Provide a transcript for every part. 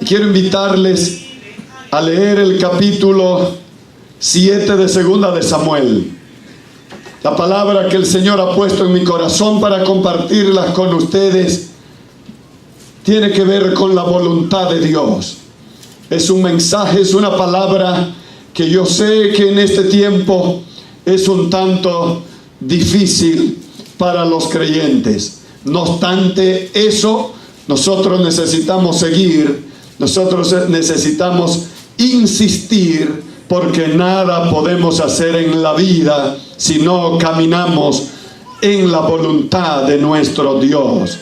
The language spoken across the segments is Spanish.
quiero invitarles a leer el capítulo 7 de Segunda de Samuel. La palabra que el Señor ha puesto en mi corazón para compartirla con ustedes tiene que ver con la voluntad de Dios. Es un mensaje, es una palabra que yo sé que en este tiempo es un tanto difícil para los creyentes. No obstante eso, nosotros necesitamos seguir, nosotros necesitamos insistir, porque nada podemos hacer en la vida si no caminamos en la voluntad de nuestro Dios.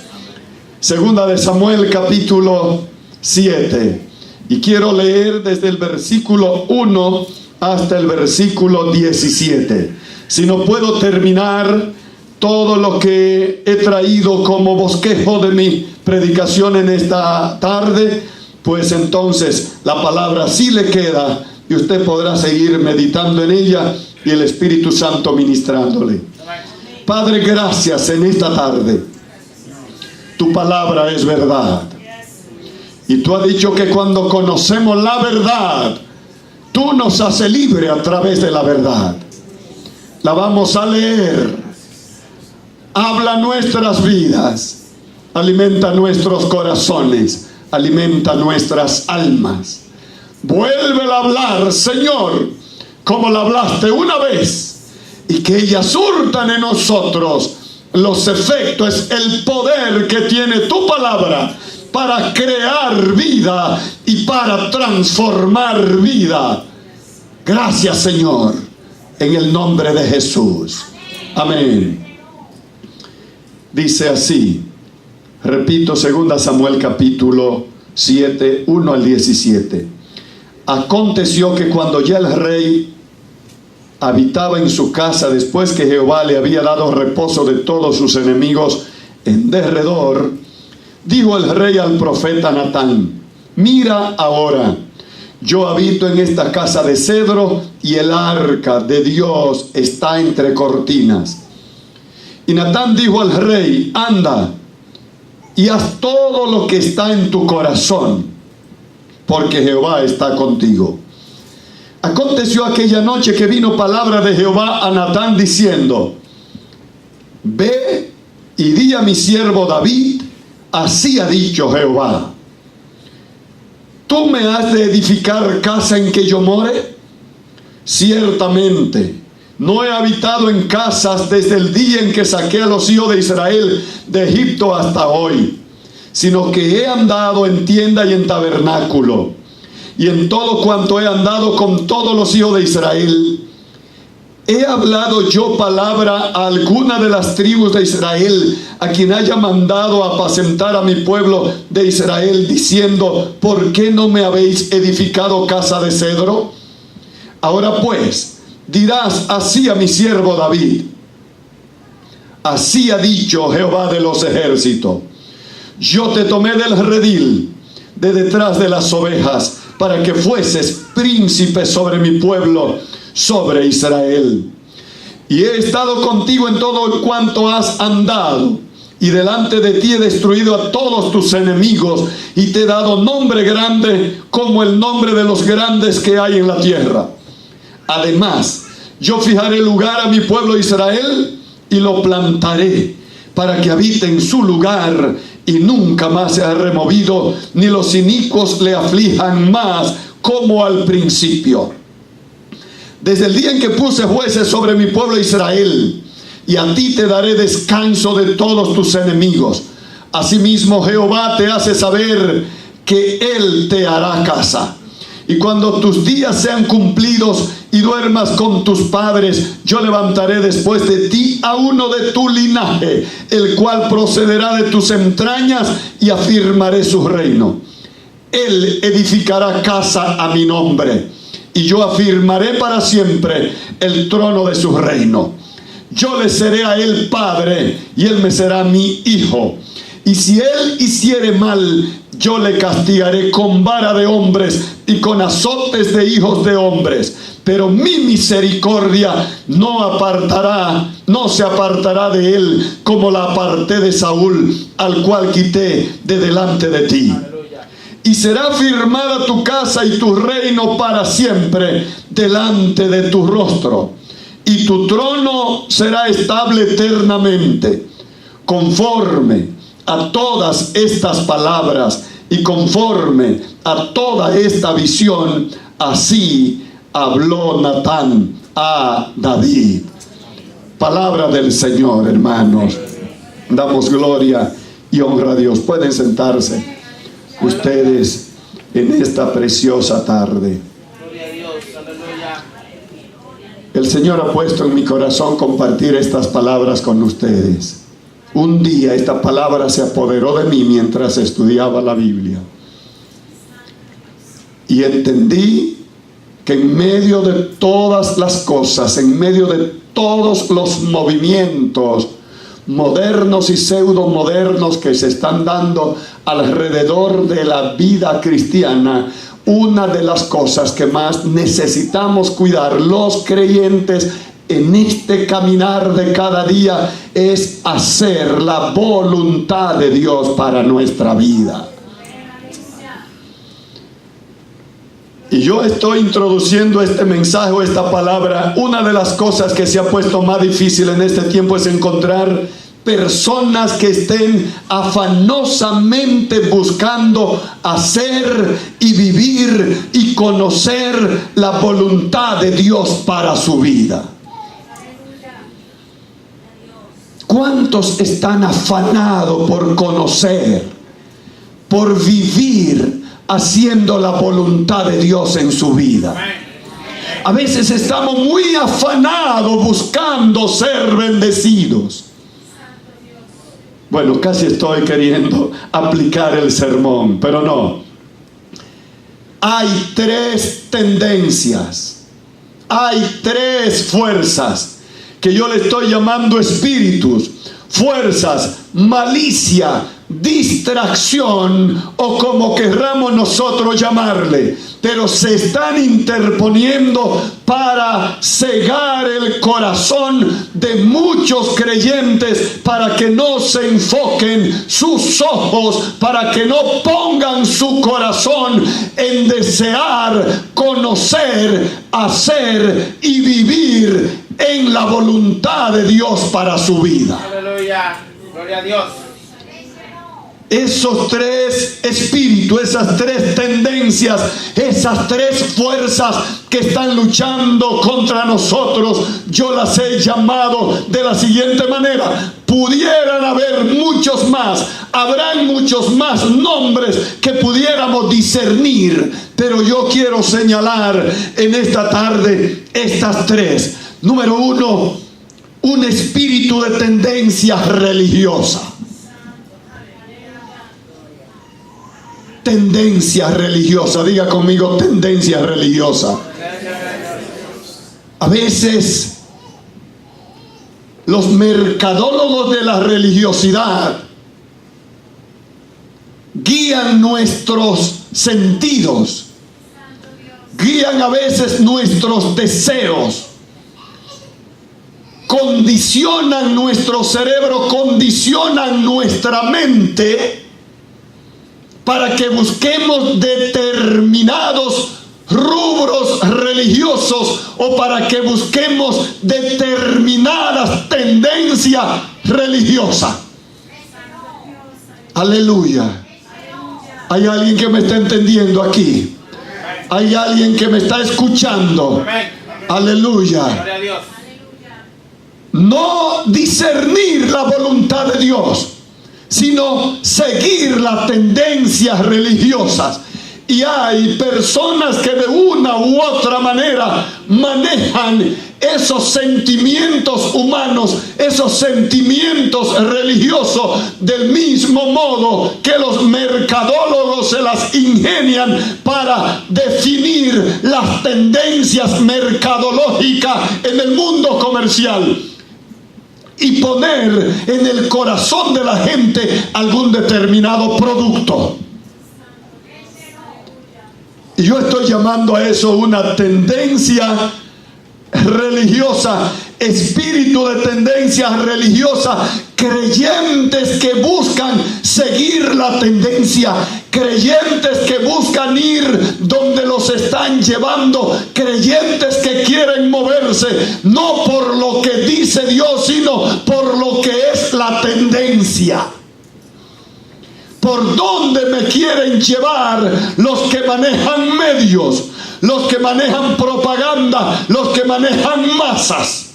Segunda de Samuel capítulo 7. Y quiero leer desde el versículo 1 hasta el versículo 17. Si no puedo terminar todo lo que he traído como bosquejo de mi predicación en esta tarde, pues entonces la palabra sí le queda y usted podrá seguir meditando en ella y el Espíritu Santo ministrándole. Padre, gracias en esta tarde. Tu palabra es verdad. Y tú has dicho que cuando conocemos la verdad, tú nos haces libre a través de la verdad. La vamos a leer. Habla nuestras vidas. Alimenta nuestros corazones. Alimenta nuestras almas. Vuélvela a hablar, Señor, como la hablaste una vez, y que ellas surtan en nosotros los efectos, el poder que tiene tu palabra para crear vida y para transformar vida. Gracias, Señor, en el nombre de Jesús. Amén. Dice así, repito, 2 Samuel capítulo 7, 1 al 17. Aconteció que cuando ya el rey habitaba en su casa, después que Jehová le había dado reposo de todos sus enemigos en derredor, dijo el rey al profeta Natán: mira ahora, yo habito en esta casa de cedro y el arca de Dios está entre cortinas. Y Natán dijo al rey: anda y haz todo lo que está en tu corazón, porque Jehová está contigo. Aconteció aquella noche que vino palabra de Jehová a Natán diciendo: ve y di a mi siervo David, así ha dicho Jehová, ¿tú me has de edificar casa en que yo more? Ciertamente no he habitado en casas desde el día en que saqué a los hijos de Israel de Egipto hasta hoy, sino que he andado en tienda y en tabernáculo, y en todo cuanto he andado con todos los hijos de Israel. ¿He hablado yo palabra a alguna de las tribus de Israel, a quien haya mandado a apacentar a mi pueblo de Israel, diciendo: ¿por qué no me habéis edificado casa de cedro? Ahora pues, dirás así a mi siervo David: así ha dicho Jehová de los ejércitos, yo te tomé del redil, de detrás de las ovejas, para que fueses príncipe sobre mi pueblo, sobre Israel. Y he estado contigo en todo cuanto has andado, y delante de ti he destruido a todos tus enemigos, y te he dado nombre grande como el nombre de los grandes que hay en la tierra. Además, yo fijaré lugar a mi pueblo Israel, y lo plantaré, para que habite en su lugar, y nunca más sea removido, ni los inicuos le aflijan más como al principio. Desde el día en que puse jueces sobre mi pueblo Israel, y a ti te daré descanso de todos tus enemigos. Asimismo Jehová te hace saber que Él te hará casa. Y cuando tus días sean cumplidos y duermas con tus padres, yo levantaré después de ti a uno de tu linaje, el cual procederá de tus entrañas, y afirmaré su reino. Él edificará casa a mi nombre, y yo afirmaré para siempre el trono de su reino. Yo le seré a él padre, y él me será mi hijo. Y si él hiciere mal, yo le castigaré con vara de hombres y con azotes de hijos de hombres. Pero mi misericordia no se apartará de él, como la aparté de Saúl, al cual quité de delante de ti. y será firmada tu casa y tu reino para siempre delante de tu rostro, y tu trono será estable eternamente. Conforme a todas estas palabras y conforme a toda esta visión, así habló Natán a David. Palabra del Señor, hermanos. Damos gloria y honra a Dios. Pueden sentarse ustedes en esta preciosa tarde. El Señor ha puesto en mi corazón compartir estas palabras con ustedes. Un día esta palabra se apoderó de mí mientras estudiaba la Biblia. Y entendí que en medio de todas las cosas, en medio de todos los movimientos modernos y pseudomodernos que se están dando alrededor de la vida cristiana, una de las cosas que más necesitamos cuidar los creyentes en este caminar de cada día es hacer la voluntad de Dios para nuestra vida. Y yo estoy introduciendo este mensaje o esta palabra. Una de las cosas que se ha puesto más difícil en este tiempo es encontrar personas que estén afanosamente buscando hacer y vivir y conocer la voluntad de Dios para su vida. ¿Cuántos están afanados por conocer, por vivir haciendo la voluntad de Dios en su vida? A veces estamos muy afanados buscando ser bendecidos. Bueno, casi estoy queriendo aplicar el sermón, pero no. Hay tres tendencias, hay tres fuerzas que yo le estoy llamando espíritus, fuerzas, malicia, distracción o como querramos nosotros llamarle, pero se están interponiendo para cegar el corazón de muchos creyentes, para que no se enfoquen sus ojos, para que no pongan su corazón en desear, conocer, hacer y vivir en la voluntad de Dios para su vida. Aleluya, gloria a Dios. Esos tres espíritus, esas tres tendencias, esas tres fuerzas que están luchando contra nosotros, yo las he llamado de la siguiente manera. Pudieran haber muchos más, habrán muchos más nombres que pudiéramos discernir, pero yo quiero señalar en esta tarde estas tres. Número uno, un espíritu de tendencia religiosa. Tendencia religiosa, diga conmigo, tendencia religiosa. A veces los mercadólogos de la religiosidad guían nuestros sentidos, guían a veces nuestros deseos, condicionan nuestro cerebro, condicionan nuestra mente para que busquemos determinados rubros religiosos o para que busquemos determinadas tendencias religiosas. Aleluya. Hay alguien que me está entendiendo aquí. Hay alguien que me está escuchando. Aleluya. No discernir la voluntad de Dios, sino seguir las tendencias religiosas. Y hay personas que de una u otra manera manejan esos sentimientos humanos, esos sentimientos religiosos, del mismo modo que los mercadólogos se las ingenian para definir las tendencias mercadológicas en el mundo comercial y poner en el corazón de la gente algún determinado producto. Y yo estoy llamando a eso una tendencia religiosa, espíritu de tendencia religiosa, creyentes que buscan seguir la tendencia, creyentes que buscan ir donde los están llevando, creyentes que quieren moverse no por lo que dice Dios, sino por lo que es la tendencia. ¿Por dónde me quieren llevar los que manejan medios, los que manejan propaganda, los que manejan masas?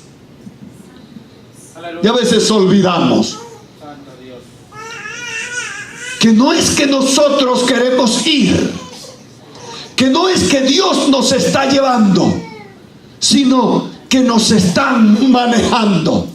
Y a veces olvidamos que no es que nosotros queremos ir, que no es que Dios nos está llevando, sino que nos están manejando.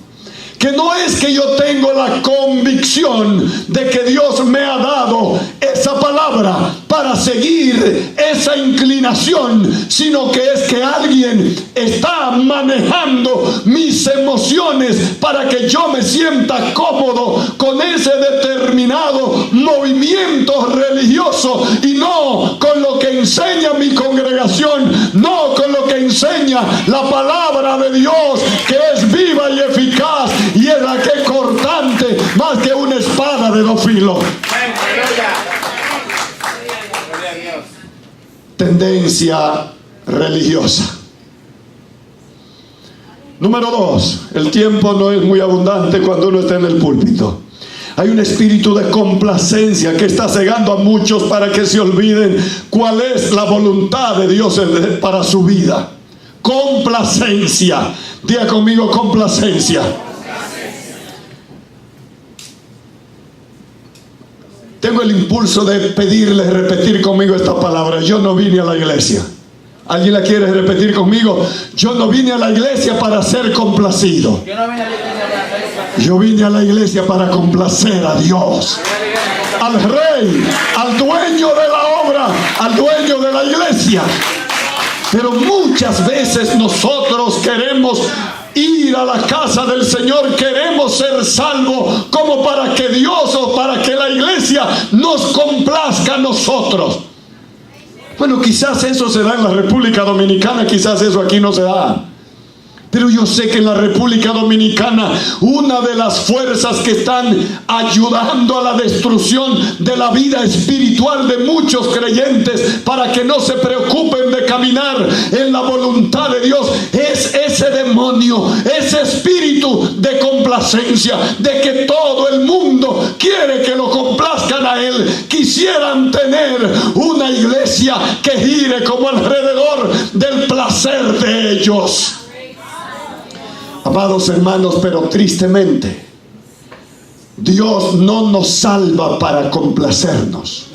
Que no es que yo tengo la convicción de que Dios me ha dado esa palabra para seguir esa inclinación, sino que es que alguien está manejando mis emociones para que yo me sienta cómodo con ese determinado movimiento religioso, y no con lo que enseña mi congregación, no con lo que enseña la palabra de Dios, que es viva y eficaz, y es la que es cortante más que una espada de dos filos. Tendencia religiosa. Número 2, el tiempo no es muy abundante cuando uno está en el púlpito. Hay un espíritu de complacencia que está cegando a muchos para que se olviden cuál es la voluntad de Dios para su vida. Complacencia. Diga conmigo, complacencia. Tengo el impulso de pedirles repetir conmigo esta palabra. Yo no vine a la iglesia. ¿Alguien la quiere repetir conmigo? Yo no vine a la iglesia para ser complacido. Yo vine a la iglesia para complacer a Dios, al Rey, al dueño de la obra, al dueño de la iglesia. Pero muchas veces nosotros queremos ir a la casa del Señor, queremos ser salvos como para que Dios o para que la iglesia nos complazca a nosotros. Bueno, quizás eso se da en la República Dominicana, quizás eso aquí no se da. Pero yo sé que en la República Dominicana una de las fuerzas que están ayudando a la destrucción de la vida espiritual de muchos creyentes para que no se preocupen de caminar en la voluntad de Dios es ese demonio, ese espíritu de complacencia, de que todo el mundo quiere que lo complazcan a él. Quisieran tener una iglesia que gire como alrededor del placer de ellos. Amados hermanos, pero tristemente Dios no nos salva para complacernos.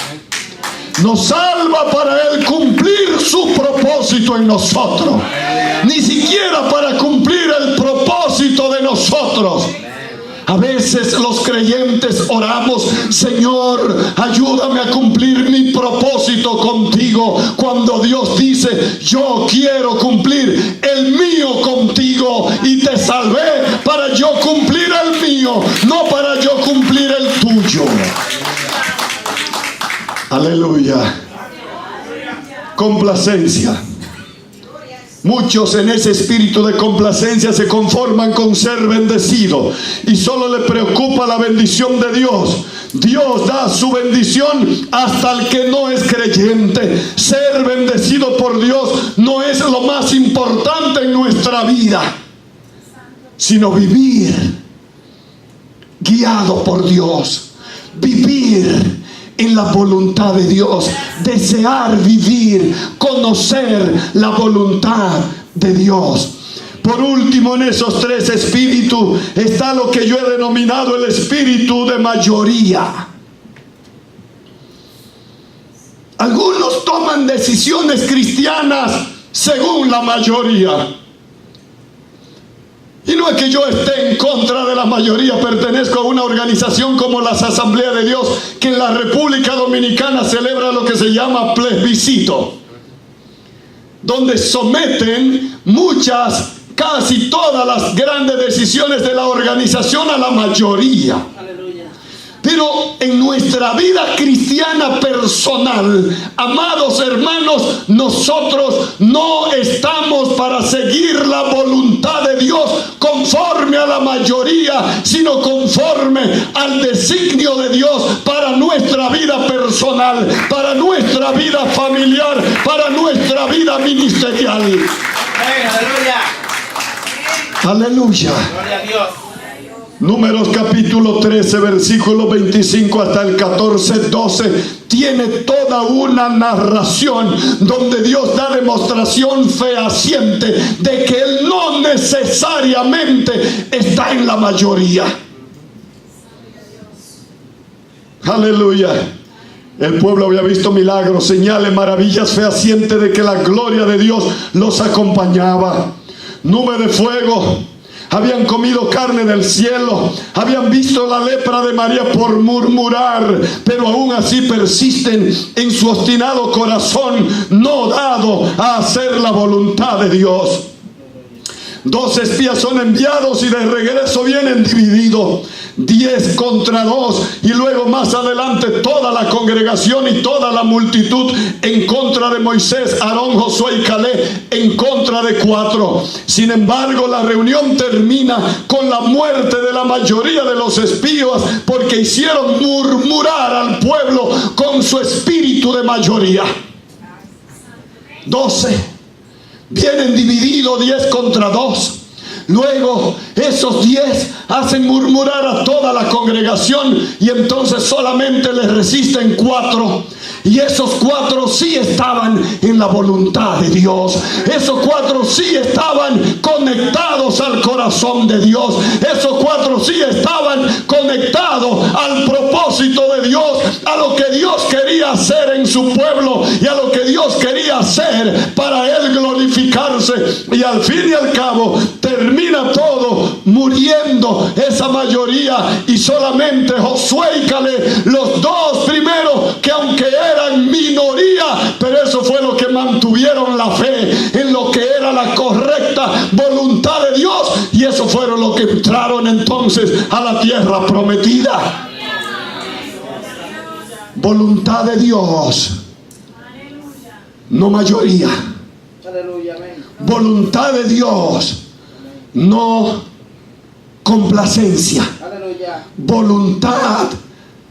Nos salva para Él cumplir su propósito en nosotros. Ni siquiera para cumplir el propósito de nosotros. A veces los creyentes oramos: Señor, ayúdame a cumplir mi propósito contigo, cuando Dios dice: yo quiero cumplir el mío contigo y te salvé para yo cumplir el mío, no para yo cumplir el tuyo. Aleluya. Complacencia. Muchos en ese espíritu de complacencia se conforman con ser bendecidos y solo le preocupa la bendición de Dios. Dios da su bendición hasta el que no es creyente. Ser bendecido por Dios no es lo más importante en nuestra vida, sino vivir guiado por Dios, vivir en la voluntad de Dios, desear vivir, conocer la voluntad de Dios. Por último, en esos tres espíritus está lo que yo he denominado el espíritu de mayoría. Algunos toman decisiones cristianas según la mayoría. Y no es que yo esté en contra de la mayoría, pertenezco a una organización como las Asambleas de Dios, que en la República Dominicana celebra lo que se llama plebiscito, donde someten casi todas las grandes decisiones de la organización a la mayoría. Pero en nuestra vida cristiana personal, amados hermanos, nosotros no estamos para seguir la voluntad de Dios conforme a la mayoría, sino conforme al designio de Dios para nuestra vida personal, para nuestra vida familiar, para nuestra vida ministerial. Aleluya. Aleluya. Gloria a Dios. Números capítulo 13, versículo 25 hasta el 14, 12, tiene toda una narración donde Dios da demostración fehaciente de que Él no necesariamente está en la mayoría. Aleluya. El pueblo había visto milagros, señales, maravillas fehacientes de que la gloria de Dios los acompañaba. Nube de fuego. Habían comido carne del cielo, habían visto la lepra de María por murmurar, pero aún así persisten en su obstinado corazón, no dado a hacer la voluntad de Dios. 2 espías son enviados y de regreso vienen divididos, 10 contra 2, y luego más adelante toda la congregación y toda la multitud en contra de Moisés, Aarón, Josué y Caleb en contra de 4. Sin embargo, la reunión termina con la muerte de la mayoría de los espías, porque hicieron murmurar al pueblo con su espíritu de mayoría. 12 vienen divididos, 10 contra 2. Luego esos 10 hacen murmurar a toda la congregación, y entonces solamente les resisten 4. Y esos 4 sí estaban en la voluntad de Dios. Esos 4 sí estaban conectados al corazón de Dios. Esos 4 sí estaban conectados al propósito de Dios, a lo que Dios quería hacer en su pueblo y a lo que Dios quería hacer para Él glorificarse. Y al fin y al cabo termina todo muriendo esa mayoría, y solamente Josué y Caleb, los 2 primeros, que aunque eran minoría, pero eso fue lo que mantuvieron la fe en lo que era la correcta voluntad de Dios, y eso fueron los que entraron entonces a la tierra prometida. Voluntad de Dios, no mayoría. Voluntad de Dios, no complacencia. Voluntad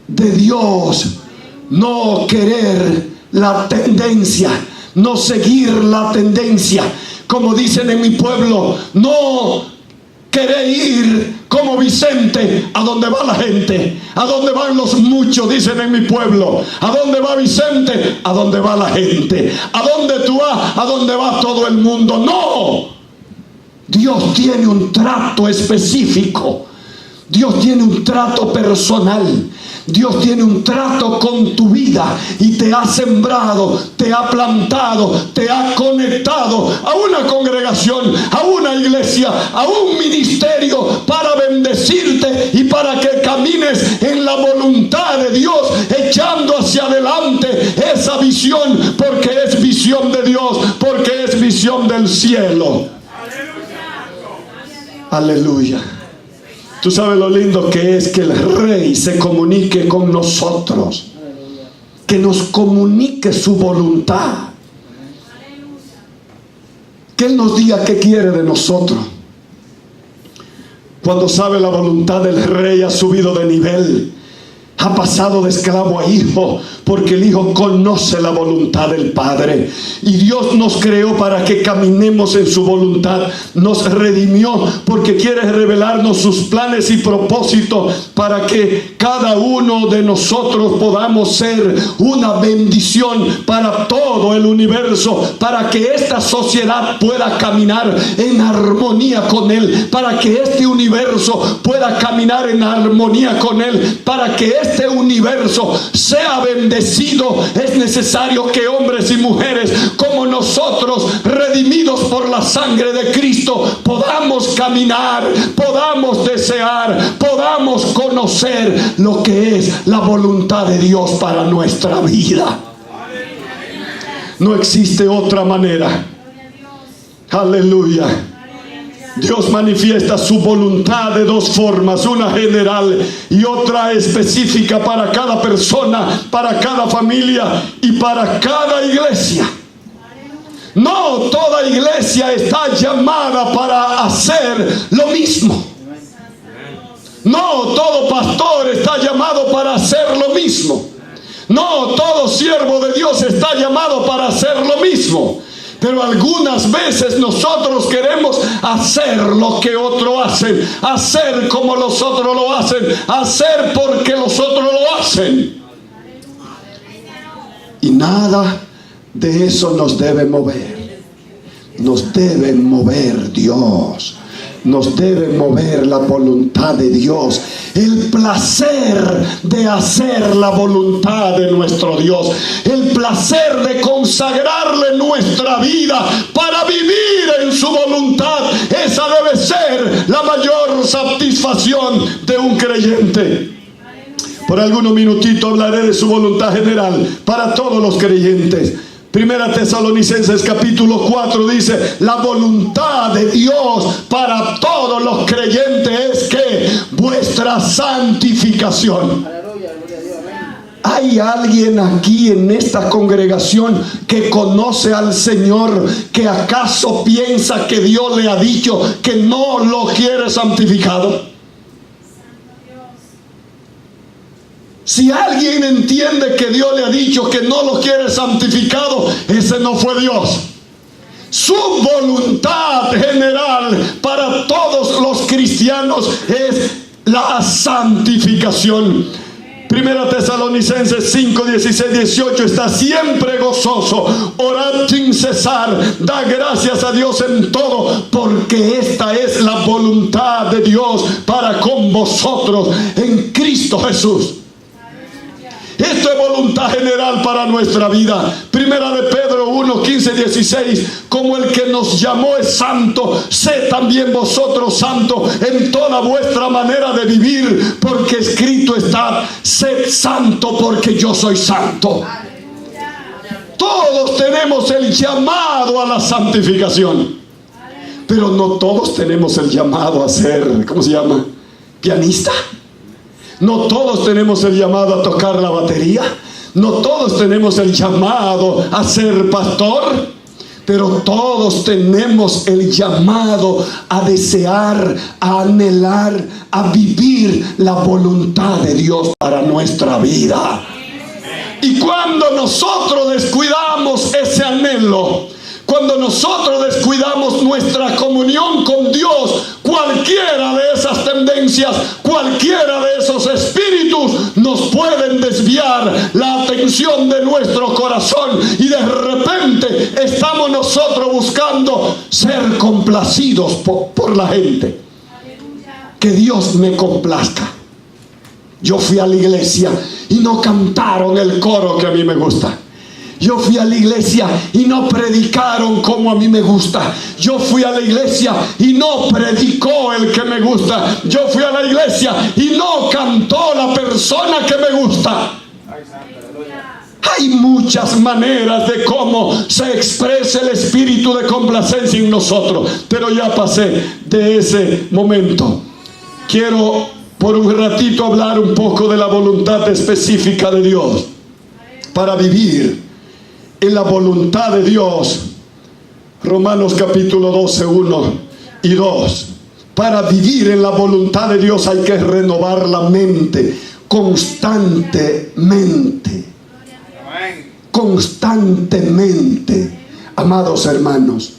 de Dios, no querer la tendencia, no seguir la tendencia. Como dicen en mi pueblo, no querer ir como Vicente a donde va la gente, a donde van los muchos, dicen en mi pueblo. ¿A dónde va Vicente? A donde va la gente. ¿A dónde tú vas? A donde va todo el mundo. No. Dios tiene un trato específico. Dios tiene un trato personal. Dios tiene un trato con tu vida, y te ha sembrado, te ha plantado, te ha conectado a una congregación, a una iglesia, a un ministerio, para bendecirte y para que camines en la voluntad de Dios, echando hacia adelante esa visión, porque es visión de Dios, porque es visión del cielo. Aleluya. Tú sabes lo lindo que es que el Rey se comunique con nosotros, que nos comunique su voluntad, que Él nos diga qué quiere de nosotros. Cuando sabe la voluntad del Rey, ha subido de nivel, ha pasado de esclavo a hijo, porque el Hijo conoce la voluntad del Padre. Y Dios nos creó para que caminemos en su voluntad. Nos redimió porque quiere revelarnos sus planes y propósitos, para que cada uno de nosotros podamos ser una bendición para todo el universo, para que esta sociedad pueda caminar en armonía con Él, para que este universo pueda caminar en armonía con Él, para que este universo sea bendecido. Es necesario que hombres y mujeres como nosotros, redimidos por la sangre de Cristo, podamos caminar, podamos desear, podamos conocer lo que es la voluntad de Dios para nuestra vida. No existe otra manera. Aleluya. Dios manifiesta su voluntad de dos formas, una general y otra específica para cada persona, para cada familia y para cada iglesia. No toda iglesia está llamada para hacer lo mismo. No todo pastor está llamado para hacer lo mismo. No todo siervo de Dios está llamado para hacer lo mismo. Pero algunas veces nosotros queremos hacer lo que otros hacen, hacer como los otros lo hacen, hacer porque los otros lo hacen. Y nada de eso nos debe mover. Nos debe mover Dios. Nos debe mover la voluntad de Dios, el placer de hacer la voluntad de nuestro Dios, el placer de consagrarle nuestra vida para vivir en su voluntad. Esa debe ser la mayor satisfacción de un creyente. Por algunos minutitos hablaré de su voluntad general para todos los creyentes. Primera Tesalonicenses capítulo 4 dice: la voluntad de Dios para todos los creyentes es que vuestra santificación. ¿Hay alguien aquí en esta congregación que conoce al Señor, que acaso piensa que Dios le ha dicho que no lo quiere santificado? Si alguien entiende que Dios le ha dicho que no lo quiere santificado, ese no fue Dios. Su voluntad general para todos los cristianos es la santificación. Primera Tesalonicenses 5, 16, 18: está siempre gozoso, orad sin cesar, da gracias a Dios en todo, porque esta es la voluntad de Dios para con vosotros en Cristo Jesús. Esto es voluntad general para nuestra vida. Primera de Pedro 1, 15, 16: como el que nos llamó es santo, sed también vosotros santos en toda vuestra manera de vivir, porque escrito está: sed santo porque yo soy santo. Todos tenemos el llamado a la santificación, pero no todos tenemos el llamado a ser, ¿cómo se llama?, pianista. No todos tenemos el llamado a tocar la batería. No todos tenemos el llamado a ser pastor. Pero todos tenemos el llamado a desear, a anhelar, a vivir la voluntad de Dios para nuestra vida. Y cuando nosotros descuidamos ese anhelo, cuando nosotros descuidamos nuestra comunión con Dios, cualquiera de esas tendencias, cualquiera de esos espíritus nos pueden desviar la atención de nuestro corazón, y de repente estamos nosotros buscando ser complacidos por la gente. Que Dios me complazca. Yo fui a la iglesia y no cantaron el coro que a mí me gusta. Yo fui a la iglesia y no predicaron como a mí me gusta. Yo fui a la iglesia y no predicó el que me gusta. Yo fui a la iglesia y no cantó la persona que me gusta. Hay muchas maneras de cómo se expresa el espíritu de complacencia en nosotros, pero ya pasé de ese momento. Quiero por un ratito hablar un poco de la voluntad específica de Dios para vivir en la voluntad de Dios. Romanos capítulo 12, 1 y 2. Para vivir en la voluntad de Dios hay que renovar la mente constantemente. Constantemente, amados hermanos.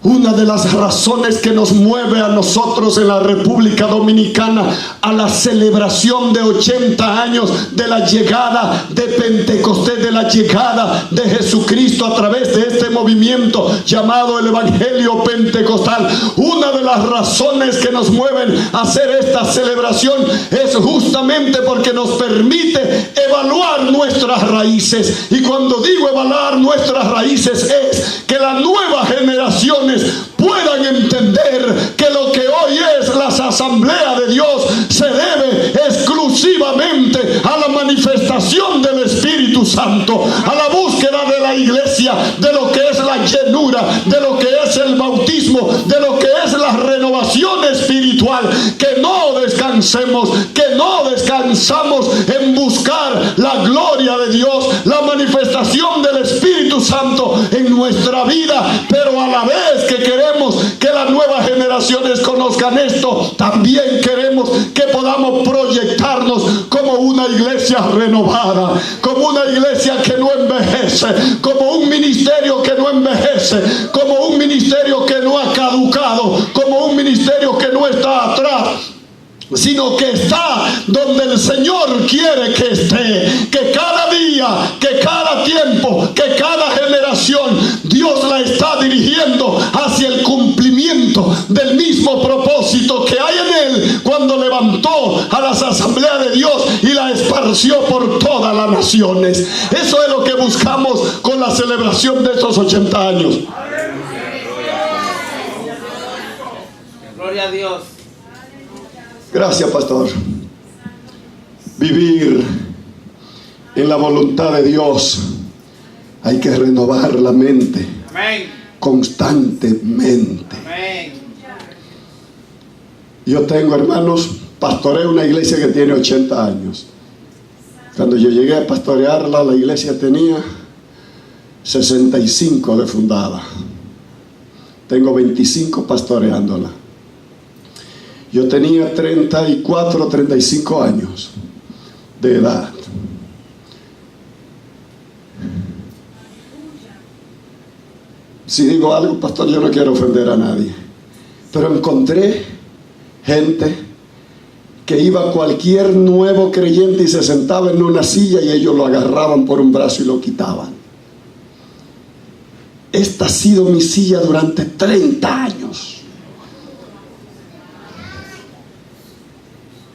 Una de las razones que nos mueve a nosotros en la República Dominicana a la celebración de 80 años de la llegada de Pentecostés, de la llegada de Jesucristo a través de este movimiento llamado el Evangelio Pentecostal, una de las razones que nos mueven a hacer esta celebración es justamente porque nos permite evaluar nuestras raíces. Y cuando digo evaluar nuestras raíces, es que las nuevas generaciones puedan entender que lo que hoy es la asamblea de Dios se debe exclusivamente a la manifestación del Espíritu Santo, a la búsqueda de la iglesia gracia, de lo que es la llenura, de lo que es el bautismo, de lo que es la renovación espiritual, que no descansemos, que no descansamos en buscar la gloria de Dios, la manifestación del Espíritu Santo en nuestra vida, pero a la vez que queremos que las nuevas generaciones conozcan esto, también queremos que podamos proyectarnos como una iglesia renovada, como una iglesia que no envejece, como un ministerio que no envejece, como un ministerio que no ha caducado, como un ministerio que no está atrás, sino que está donde el Señor quiere que esté, que cada día, que cada tiempo, que cada generación Dios la está dirigiendo hacia el cumplimiento del mismo propósito que hay en Él cuando levantó a las asambleas de Dios y la esparció por todas las naciones. Eso es lo que buscamos con la celebración de estos 80 años. Gloria a Dios. Gracias, pastor. Vivir en la voluntad de Dios, hay que renovar la mente. Amén. Constantemente. Amén. Yo tengo, hermanos, pastoreo una iglesia que tiene 80 años. Cuando yo llegué a pastorearla, la iglesia tenía 65 de fundada. Tengo 25 pastoreándola. Yo tenía 34, 35 años de edad. Si digo algo, pastor, yo no quiero ofender a nadie, pero encontré gente que iba a cualquier nuevo creyente y se sentaba en una silla y ellos lo agarraban por un brazo y lo quitaban. Esta ha sido mi silla durante 30 años.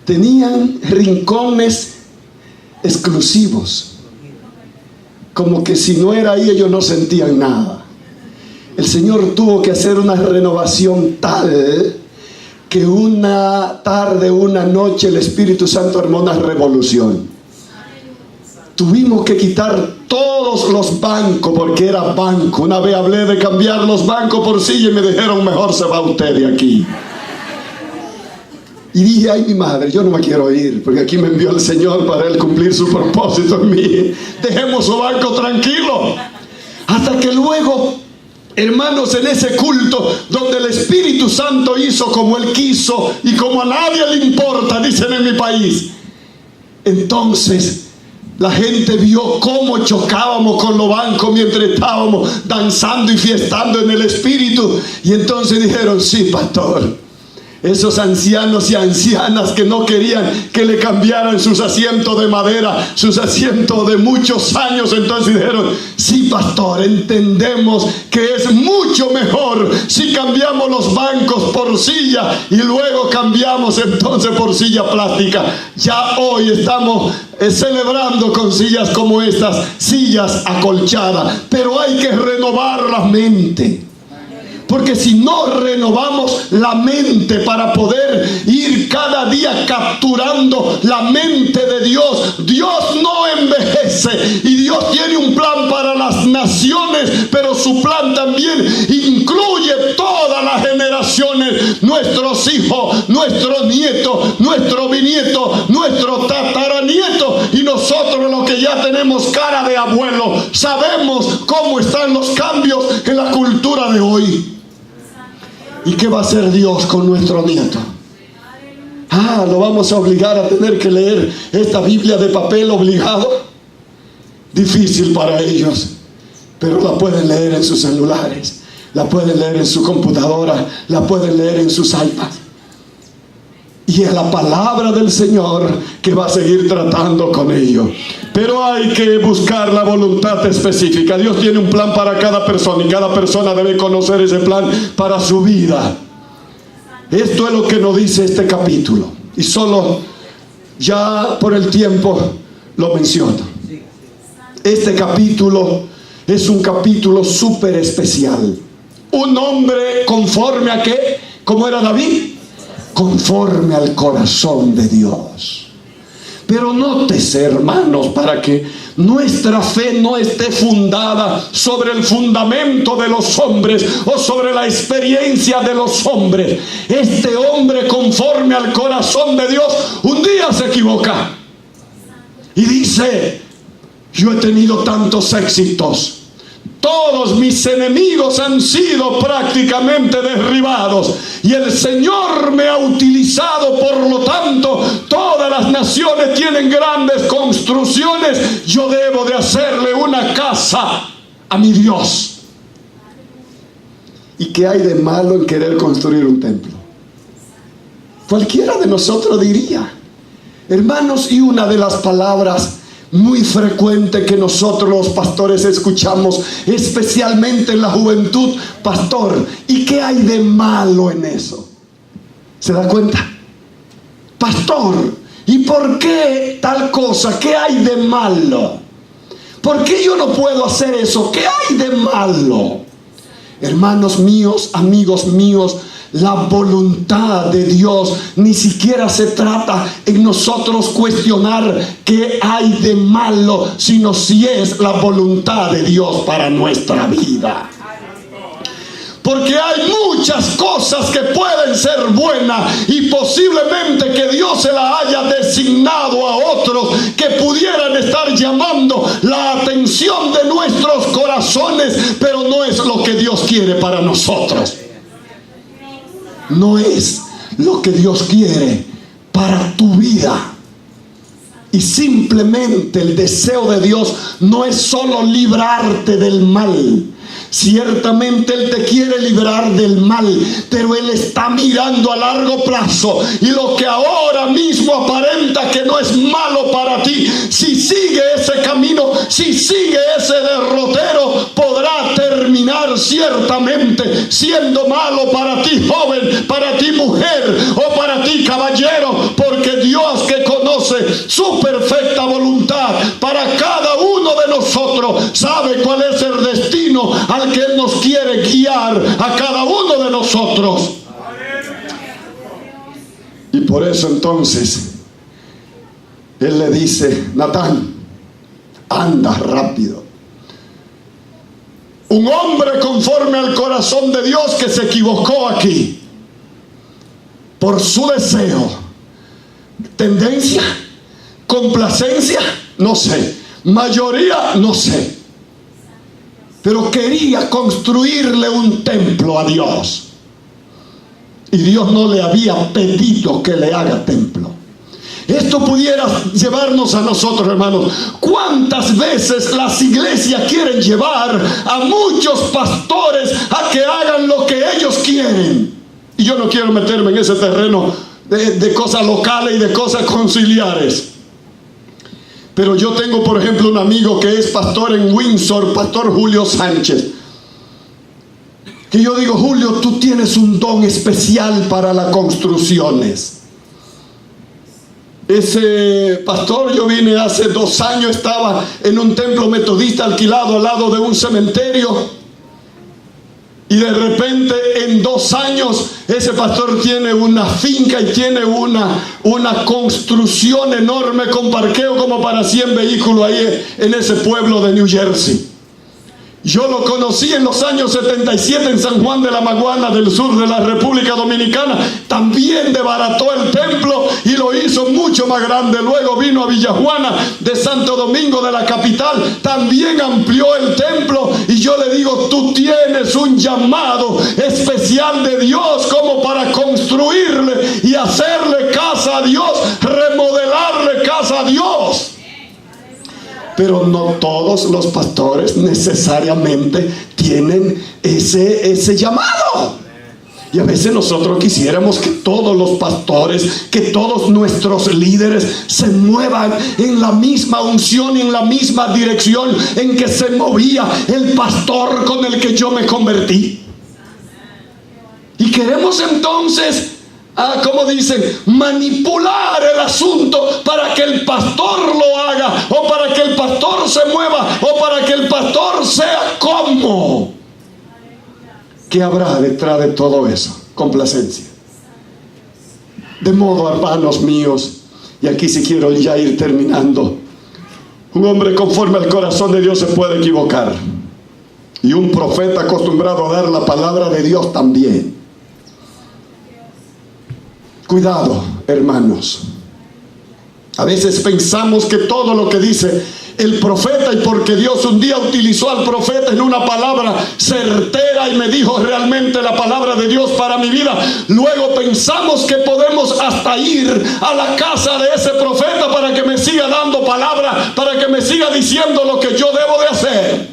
Tenían rincones exclusivos, como que si no era ahí ellos no sentían nada. El Señor tuvo que hacer una renovación tal que una tarde, una noche el Espíritu Santo armó una revolución. Tuvimos que quitar todos los bancos porque era banco. Una vez hablé de cambiar los bancos por silla y me dijeron: mejor se va usted de aquí. Y dije: ay, mi madre, yo no me quiero ir, porque aquí me envió el Señor para Él cumplir su propósito en mí. Dejemos su banco tranquilo. Hasta que luego, hermanos, en ese culto donde el Espíritu Santo hizo como Él quiso y como a nadie le importa, dicen en mi país, entonces la gente vio cómo chocábamos con los bancos mientras estábamos danzando y fiestando en el Espíritu. Y entonces dijeron: sí, pastor. Esos ancianos y ancianas que no querían que le cambiaran sus asientos de madera, sus asientos de muchos años, entonces dijeron: sí, pastor, entendemos que es mucho mejor si cambiamos los bancos por silla y luego cambiamos entonces por silla plástica. Ya hoy estamos celebrando con sillas como estas, sillas acolchadas, pero hay que renovar la mente. Porque si no renovamos la mente para poder ir cada día capturando la mente de Dios, Dios no envejece y Dios tiene un plan para las naciones, pero su plan también incluye todas las generaciones, nuestros hijos, nuestros nietos, nuestro bisnieto, nuestro tataranieto, y nosotros los que ya tenemos cara de abuelo sabemos cómo están los cambios en la cultura de hoy. ¿Y qué va a hacer Dios con nuestro nieto? ¿Lo vamos a obligar a tener que leer esta Biblia de papel obligado? Difícil para ellos, pero la pueden leer en sus celulares, la pueden leer en su computadora, la pueden leer en sus iPads. Y es la palabra del Señor que va a seguir tratando con ellos. Pero hay que buscar la voluntad específica. Dios tiene un plan para cada persona y cada persona debe conocer ese plan para su vida. Esto es lo que nos dice este capítulo. Y solo ya por el tiempo lo menciono. Este capítulo es un capítulo súper especial. Un hombre conforme a ¿qué? ¿Cómo era David? Conforme al corazón de Dios. Pero nótese, hermanos, para que nuestra fe no esté fundada sobre el fundamento de los hombres o sobre la experiencia de los hombres. Este hombre, conforme al corazón de Dios, un día se equivoca y dice: yo he tenido tantos éxitos, todos mis enemigos han sido prácticamente derribados y el Señor me ha utilizado, por lo tanto todas las naciones tienen grandes construcciones, yo debo de hacerle una casa a mi Dios. ¿Y qué hay de malo en querer construir un templo? Cualquiera de nosotros diría, hermanos, y una de las palabras muy frecuente que nosotros los pastores escuchamos, especialmente en la juventud: pastor, ¿y qué hay de malo en eso? ¿Se da cuenta? Pastor, ¿y por qué tal cosa? ¿Qué hay de malo? ¿Por qué yo no puedo hacer eso? ¿Qué hay de malo? Hermanos míos, amigos míos, la voluntad de Dios ni siquiera se trata en nosotros cuestionar qué hay de malo, sino si es la voluntad de Dios para nuestra vida. Porque hay muchas cosas que pueden ser buenas y posiblemente que Dios se la haya designado a otros que pudieran estar llamando la atención de nuestros corazones, pero no es lo que Dios quiere para nosotros. No es lo que Dios quiere para tu vida. Y simplemente el deseo de Dios no es solo librarte del mal. Ciertamente Él te quiere librar del mal, pero Él está mirando a largo plazo, y lo que ahora mismo aparenta que no es malo para ti, si sigue ese camino, si sigue ese derrotero, podrá terminar ciertamente siendo malo para ti, joven, para ti, mujer, o para ti, caballero, porque Dios, que conoce su perfecta voluntad para cada uno de nosotros, sabe cuál es el destino al que Él nos quiere guiar a cada uno de nosotros. Y por eso entonces Él le dice: Natán, anda rápido. Un hombre conforme al corazón de Dios que se equivocó aquí por su deseo, tendencia, complacencia, no sé, mayoría, no sé, pero quería construirle un templo a Dios, y Dios no le había pedido que le haga templo. Esto pudiera llevarnos a nosotros, hermanos. ¿Cuántas veces las iglesias quieren llevar a muchos pastores a que hagan lo que ellos quieren? Y yo no quiero meterme en ese terreno de cosas locales y de cosas conciliares. Pero yo tengo, por ejemplo, un amigo que es pastor en Windsor, pastor Julio Sánchez. Que yo digo: Julio, tú tienes un don especial para las construcciones. Ese pastor, yo vine hace 2 años, estaba en un templo metodista alquilado al lado de un cementerio. Y de repente, en 2 años, ese pastor tiene una finca y tiene una construcción enorme con parqueo como para 100 vehículos ahí en ese pueblo de New Jersey. Yo lo conocí en los años 77 en San Juan de la Maguana, del sur de la República Dominicana. También desbarató el templo y lo hizo mucho más grande. Luego vino a Villajuana de Santo Domingo, de la capital. También amplió el templo. Y yo le digo: tú tienes un llamado especial de Dios como para construirle y hacerle casa a Dios, remodelarle casa a Dios. Pero no todos los pastores necesariamente tienen ese llamado. Y a veces nosotros quisiéramos que todos los pastores, que todos nuestros líderes se muevan en la misma unción y en la misma dirección en que se movía el pastor con el que yo me convertí. Y queremos entonces, como dicen, manipular el asunto para que el pastor lo haga, o para que el pastor se mueva, o para que el pastor sea como. ¿Qué habrá detrás de todo eso? Complacencia. De modo, hermanos míos, Y aquí sí quiero ya ir terminando. Un hombre conforme al corazón de Dios se puede equivocar. Y un profeta acostumbrado a dar la palabra de Dios también. Cuidado, hermanos. A veces pensamos que todo lo que dice el profeta, y porque Dios un día utilizó al profeta en una palabra certera y me dijo realmente la palabra de Dios para mi vida, luego pensamos que podemos hasta ir a la casa de ese profeta para que me siga dando palabra, para que me siga diciendo lo que yo debo de hacer.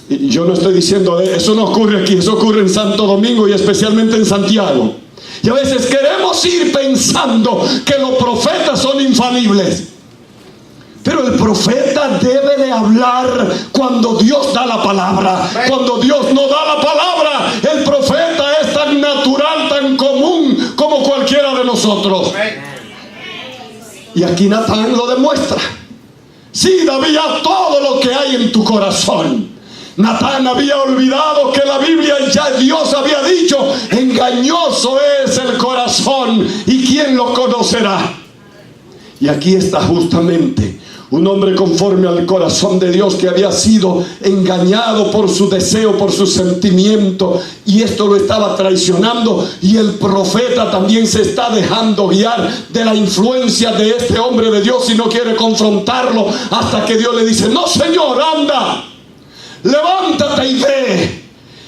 Y yo no estoy diciendo eso, no ocurre aquí, eso ocurre en Santo Domingo y especialmente en Santiago. Y a veces queremos ir pensando que los profetas son infalibles. Pero el profeta debe de hablar cuando Dios da la palabra. Cuando Dios no da la palabra, el profeta es tan natural, tan común como cualquiera de nosotros. Y aquí Natán lo demuestra. Sí, David, haz todo lo que hay en tu corazón. Natán había olvidado que la Biblia ya Dios había dicho: engañoso es el corazón y quién lo conocerá. Y aquí está justamente un hombre conforme al corazón de Dios que había sido engañado por su deseo, por su sentimiento, y esto lo estaba traicionando. Y el profeta también se está dejando guiar de la influencia de este hombre de Dios y no quiere confrontarlo hasta que Dios le dice: no, Señor, anda, levántate y ve.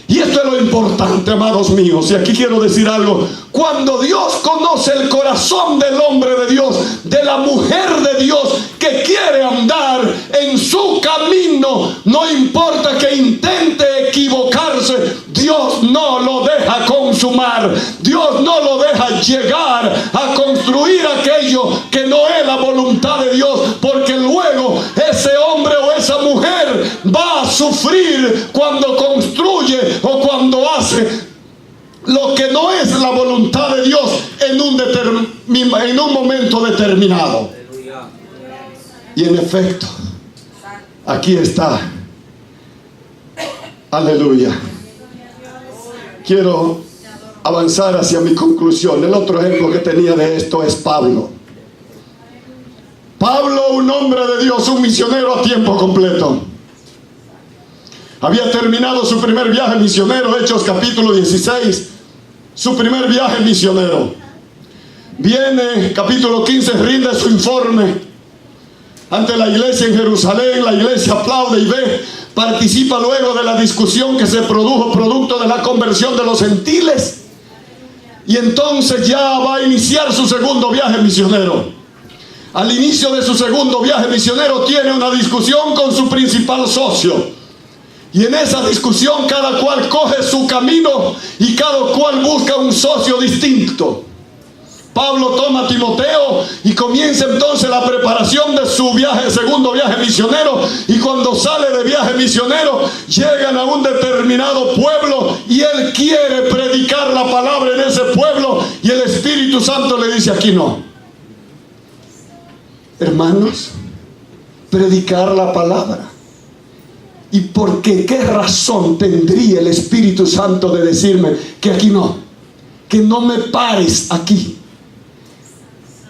Y esto es lo importante, amados míos, y aquí quiero decir algo. Cuando Dios conoce el corazón del hombre de Dios, de la mujer de Dios que quiere andar en su camino, no importa que intente equivocarse, Dios no lo deja consumar. Dios no lo deja llegar a construir aquello que no es la voluntad de Dios, porque luego ese hombre o esa mujer va a sufrir cuando construye o cuando hace lo que no es la voluntad de Dios en un momento determinado. Y en efecto, aquí está. Aleluya. Quiero avanzar hacia mi conclusión. El otro ejemplo que tenía de esto es Pablo. Pablo, un hombre de Dios, un misionero a tiempo completo. Había terminado su primer viaje misionero, Hechos capítulo 16, su primer viaje misionero. Viene, capítulo 15, rinde su informe ante la iglesia en Jerusalén. La iglesia aplaude y ve, participa luego de la discusión que se produjo producto de la conversión de los gentiles. Y entonces ya va a iniciar su segundo viaje misionero. Al inicio de su segundo viaje misionero tiene una discusión con su principal socio. Y en esa discusión cada cual coge su camino y cada cual busca un socio distinto. Pablo toma a Timoteo y comienza entonces la preparación de su viaje, segundo viaje misionero. Y cuando sale de viaje misionero, llegan a un determinado pueblo y él quiere predicar la palabra en ese pueblo. Y el Espíritu Santo le dice: aquí no. Hermanos, predicar la palabra. ¿Y por qué? ¿Qué razón tendría el Espíritu Santo de decirme que aquí no? Que no me pares aquí.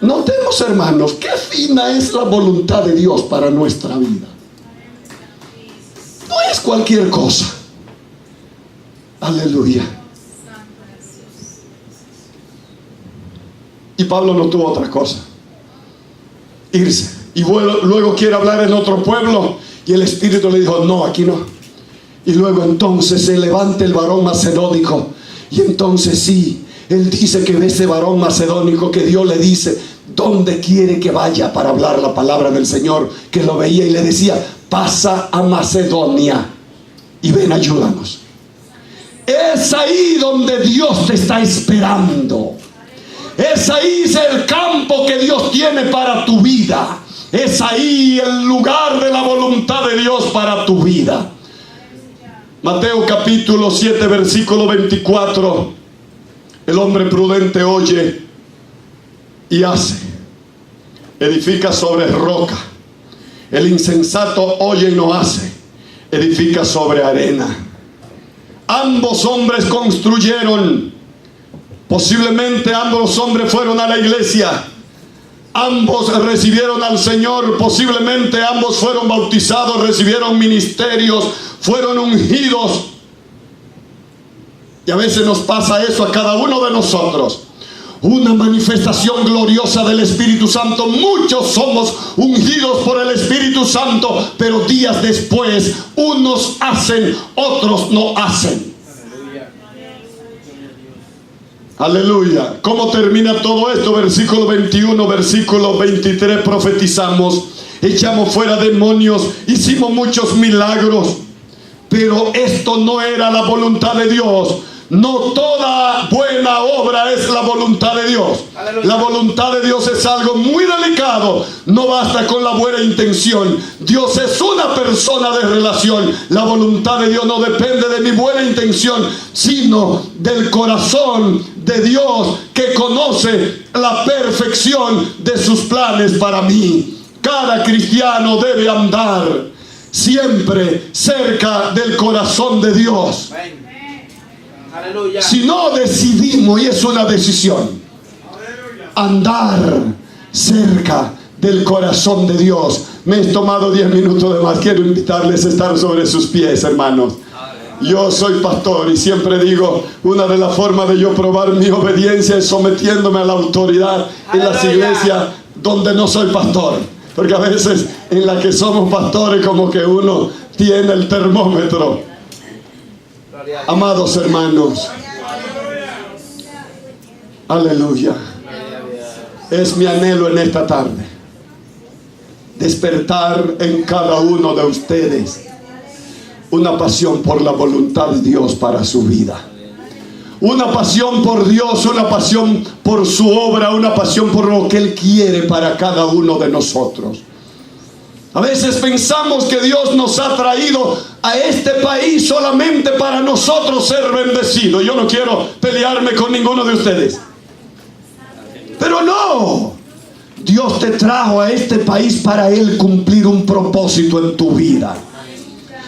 Notemos, hermanos, qué fina es la voluntad de Dios para nuestra vida. No es cualquier cosa. Aleluya. Y Pablo no tuvo otra cosa: irse. Y luego quiere hablar en otro pueblo. Y el Espíritu le dijo: no, aquí no. Y luego entonces se levanta el varón macedónico. Y entonces sí, él dice que ve ese varón macedónico que Dios le dice dónde quiere que vaya para hablar la palabra del Señor, que lo veía y le decía: pasa a Macedonia y ven, ayúdanos. Es ahí donde Dios te está esperando. Es ahí el campo que Dios tiene para tu vida. Es ahí el lugar de la voluntad de Dios para tu vida. Mateo capítulo 7, versículo 24. El hombre prudente oye y hace. Edifica sobre roca. El insensato oye y no hace. Edifica sobre arena. Ambos hombres construyeron. Posiblemente ambos hombres fueron a la iglesia. ambos recibieron al Señor, posiblemente ambos fueron bautizados, recibieron ministerios, fueron ungidos. Y a veces nos pasa eso a cada uno de nosotros. Una manifestación gloriosa del Espíritu Santo. Muchos somos ungidos por el Espíritu Santo, pero días después unos hacen, otros no hacen. Aleluya. ¿Cómo termina todo esto? Versículo 21, versículo 23, profetizamos, echamos fuera demonios, hicimos muchos milagros, pero esto no era la voluntad de Dios. No toda buena obra es la voluntad de Dios. Aleluya. La voluntad de Dios es algo muy delicado. No basta con la buena intención. Dios es una persona de relación. La voluntad de Dios no depende de mi buena intención, sino del corazón de Dios, que conoce la perfección de sus planes para mí. Cada cristiano debe andar siempre cerca del corazón de Dios. Aleluya. Si no decidimos, y es una decisión, andar cerca del corazón de Dios. Me he tomado 10 minutos de más. Quiero invitarles a estar sobre sus pies, hermanos. Yo soy pastor y siempre digo, una de las formas de yo probar mi obediencia es sometiéndome a la autoridad en las iglesias donde no soy pastor. Porque a veces en la que somos pastores como que uno tiene el termómetro. Amados hermanos, aleluya. Es mi anhelo en esta tarde despertar en cada uno de ustedes una pasión por la voluntad de Dios para su vida. Una pasión por Dios, una pasión por su obra, una pasión por lo que Él quiere para cada uno de nosotros. A veces pensamos que Dios nos ha traído a este país solamente para nosotros ser bendecidos. Yo no quiero pelearme con ninguno de ustedes, pero no. Dios te trajo a este país para Él cumplir un propósito en tu vida.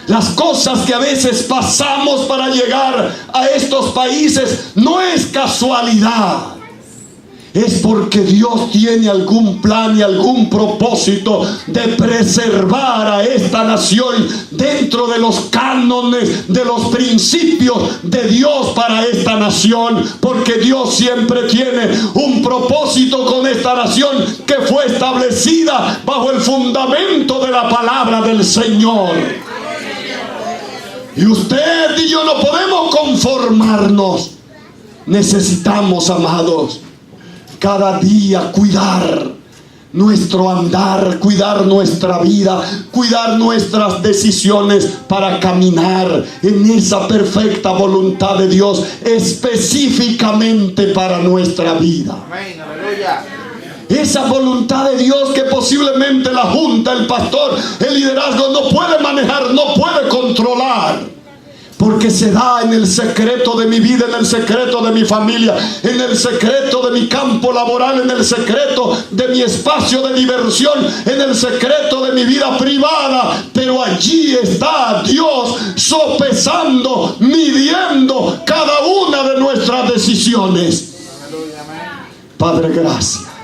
Las cosas que a veces pasamos para llegar a estos países no es casualidad. Es porque Dios tiene algún plan y algún propósito de preservar a esta nación dentro de los cánones, de los principios de Dios para esta nación. Porque Dios siempre tiene un propósito con esta nación que fue establecida bajo el fundamento de la palabra del Señor. Y usted y yo no podemos conformarnos. Necesitamos, amados, cada día cuidar nuestro andar, cuidar nuestra vida, cuidar nuestras decisiones para caminar en esa perfecta voluntad de Dios específicamente para nuestra vida. Amén, aleluya. Esa voluntad de Dios que posiblemente la junta, el pastor, el liderazgo no puede manejar, no puede controlar. Porque se da en el secreto de mi vida, en el secreto de mi familia, en el secreto de mi campo laboral, en el secreto de mi espacio de diversión, en el secreto de mi vida privada. Pero allí está Dios sopesando, midiendo cada una de nuestras decisiones. Padre, gracias.